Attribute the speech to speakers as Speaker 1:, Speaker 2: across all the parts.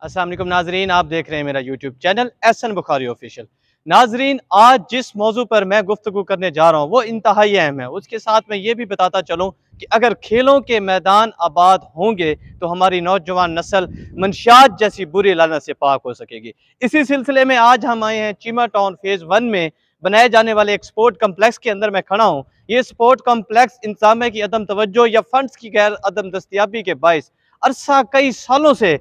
Speaker 1: अस्सलाम वालेकुम नाजरीन, आप देख रहे हैं मेरा YouTube channel Ehsan Bukhari official. नाजरीन, आज जिस मौजू पर मैं गुफ्तगू करने जा रहा हूँ वो इंतहाई अहम है। उसके साथ मैं ये भी बताता चलूँ कि अगर खेलों के मैदान आबाद होंगे तो हमारी नौजवान नस्ल मंशियात जैसी बुरी लानत से पाक हो सकेगी। इसी सिलसिले में आज हम आए हैं चीमा टाउन फेज़ 1 में बनाए जाने वाले एक स्पोर्ट कम्प्लेक्स के अंदर मैं खड़ा हूँ। ये स्पोर्ट कम्प्लेक्स इंतजामिया की अदम तवज्जो या फंड्स की गैर अदम दस्तियाबी के बायस अरसा कई सालों से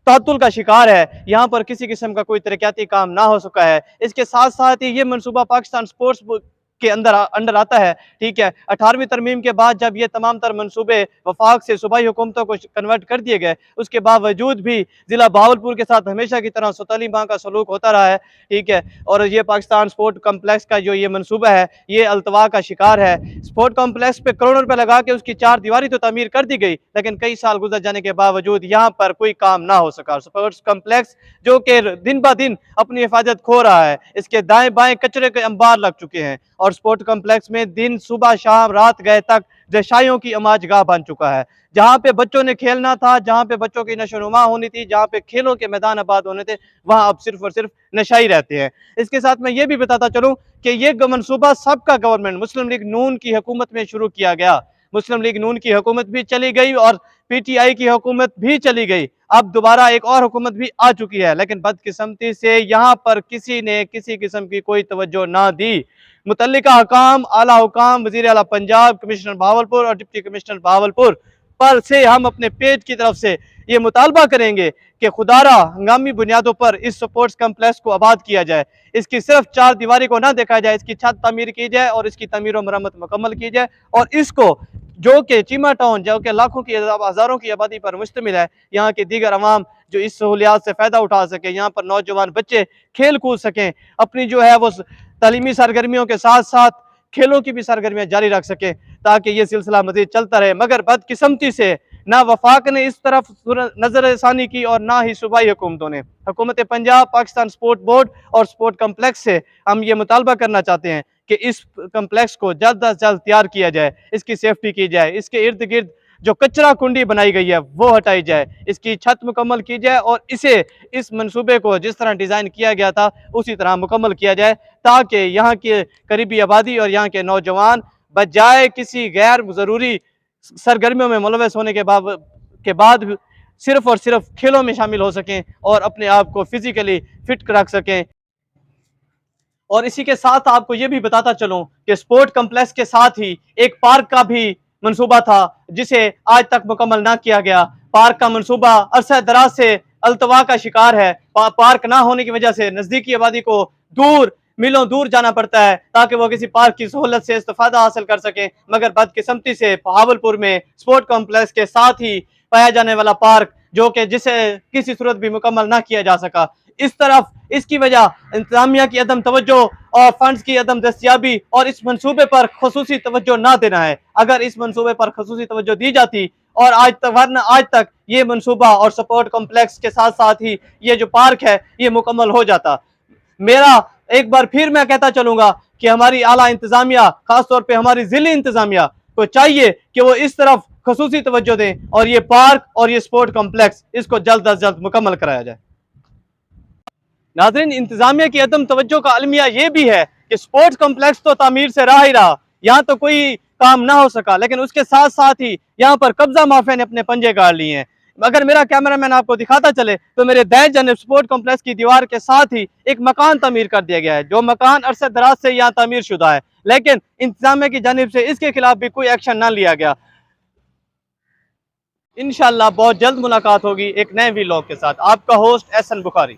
Speaker 1: तातुल का शिकार है। यहाँ पर किसी किस्म का कोई तरक्याती काम ना हो सका है। इसके साथ साथ ही ये मनसूबा पाकिस्तान स्पोर्ट्स के अंडर आता है। ठीक है, 18वीं तरमीम के बाद जब ये तमाम तर मनसूबे वफाक से सूबाई हुकूमतों को कन्वर्ट कर दिए गए, उसके बावजूद भी ज़िला बहावलपुर के साथ हमेशा की तरह सौतली माह का सलूक होता रहा है। ठीक है, और ये पाकिस्तान स्पोर्ट कम्प्लेक्स का जो ये मनसूबा है ये अल्तवा का शिकार है। स्पोर्ट कम्प्लेक्स पे करोड़ों रुपए लगा के उसकी 4 दीवारी तो तामीर कर दी गई, लेकिन कई साल गुजर जाने के बावजूद यहाँ पर कोई काम ना हो सका। स्पोर्ट्स कम्प्लेक्स जो कि दिन ब दिन अपनी हिफाजत खो रहा है, इसके दाएं बाएं कचरे के अंबार लग चुके हैं और स्पोर्ट कम्प्लेक्स में दिन सुबह शाम रात गए तक नशाइयों की अमाजगाह बन चुका है। जहाँ पे बच्चों ने खेलना था, जहाँ पे बच्चों की नशोनुमा होनी थी, जहाँ पे खेलों के मैदान आबाद होने थे, वहाँ अब सिर्फ और सिर्फ नशाई रहते हैं। इसके साथ मैं ये भी बताता चलूँ कि ये मनसूबा सबका गवर्नमेंट मुस्लिम लीग नून की हुकूमत में शुरू किया गया। मुस्लिम लीग नून की हुकूमत भी चली गई और पीटीआई की हुकूमत भी चली गई। अब दोबारा एक और हुकूमत भी आ चुकी है, लेकिन बदकिस्मती से यहाँ पर किसी ने किसी किस्म की कोई तवज्जो ना दी। मुतल्लिका हकाम, आला हुकाम, वजीर आला पंजाब, कमिश्नर बहावलपुर और डिप्टी कमिश्नर बहावलपुर पर से हम अपने पेज की तरफ से ये मुतालबा करेंगे कि खुदारा हंगामी बुनियादों पर इस स्पोर्ट्स कम्प्लेक्स को आबाद किया जाए। इसकी सिर्फ 4 दीवारी को ना देखा जाए, इसकी छत तामीर की जाए और इसकी तमीर और मरम्मत मुकम्मल की जाए। और इसको जो कि चीमा टाउन जो कि लाखों की हज़ारों की आबादी पर मुश्तमिल है, यहाँ के दीगर अवाम जो इस सहूलियात से फ़ायदा उठा सकें, यहाँ पर नौजवान बच्चे खेल कूद सकें, अपनी जो है वो तालीमी सरगर्मियों के साथ साथ खेलों की भी सरगर्मियाँ जारी रख सकें, ताकि ये सिलसिला मज़ीद चलता रहे। मगर बदकिस्मती से ना वफाक ने इस तरफ नज़रसानी की और ना ही सूबाई हुकूमतों ने। हुकूमत पंजाब, पाकिस्तान स्पोर्ट बोर्ड और स्पोर्ट कम्प्लेक्स से हम ये मुतालबा करना चाहते हैं कि इस कम्प्लेक्स को जल्द अज जल्द तैयार किया जाए, इसकी सेफ्टी की जाए, इसके इर्द गिर्द जो कचरा कुंडी बनाई गई है वो हटाई जाए, इसकी छत मुकम्मल की जाए और इसे इस मंसूबे को जिस तरह डिज़ाइन किया गया था उसी तरह मुकम्मल किया जाए, ताकि यहाँ की करीबी आबादी और यहाँ के नौजवान बजाय किसी गैर ज़रूरी सरगर्मियों में मुलविस होने के बाद सिर्फ और सिर्फ खेलों में शामिल हो सकें और अपने आप को फिजिकली फिट रख सकें। और इसी के साथ आपको ये भी बताता चलूं कि स्पोर्ट कम्प्लेक्स के साथ ही एक पार्क का भी मंसूबा था, जिसे आज तक मुकम्मल ना किया गया। पार्क का मंसूबा अरसा दराज से अल्तवा का शिकार है। पार्क ना होने की वजह से नज़दीकी आबादी को दूर मीलों दूर जाना पड़ता है ताकि वो किसी पार्क की सहूलत से इस्तेफादा हासिल कर सकें। मगर बदकिस्मती से बहावलपुर में स्पोर्ट कॉम्प्लेक्स के साथ ही पाया जाने वाला पार्क जो कि जिसे किसी सूरत भी मुकम्मल ना किया जा सका, इस तरफ इसकी वजह इंतजामिया की अदम तवज्जो और फंड्स की अदम दस्तियाबी और इस मनसूबे पर खसूसी तवज्जो ना देना है। अगर इस मनसूबे पर खसूसी तवज्जो दी जाती और आज तक ये मनसूबा और सपोर्ट कॉम्प्लेक्स के साथ साथ ही ये जो पार्क है ये मुकम्मल हो जाता। मेरा एक बार फिर मैं कहता चलूंगा कि हमारी आला इंतजामिया, खासतौर पर हमारी जिले इंतजामिया को चाहिए कि वो इस तरफ खसूसी तवज्जो दें और ये पार्क और ये स्पोर्ट कॉम्प्लेक्स इसको जल्द अज जल्द मुकम्मल कराया जाए। नाज़रीन, इंतजामिया की अदम तवज्जो का अलमिया ये भी है कि स्पोर्ट्स कॉम्प्लेक्स तो तामीर से रहा ही रहा, यहाँ तो कोई काम ना हो सका, लेकिन उसके साथ साथ ही यहाँ पर कब्जा माफिया ने अपने पंजे गाड़ लिए हैं। अगर मेरा कैमरामैन आपको दिखाता चले तो मेरे दाएं जानिब स्पोर्ट कॉम्प्लेक्स की दीवार के साथ ही एक मकान तामीर कर दिया गया है, जो मकान अरसे दराज से यहाँ तामीर शुदा है, लेकिन इंतजामिया की जानिब से इसके खिलाफ भी कोई एक्शन ना लिया गया। इंशाअल्लाह बहुत जल्द मुलाकात होगी एक नए वीलॉग के साथ। आपका होस्ट एहसन बुखारी।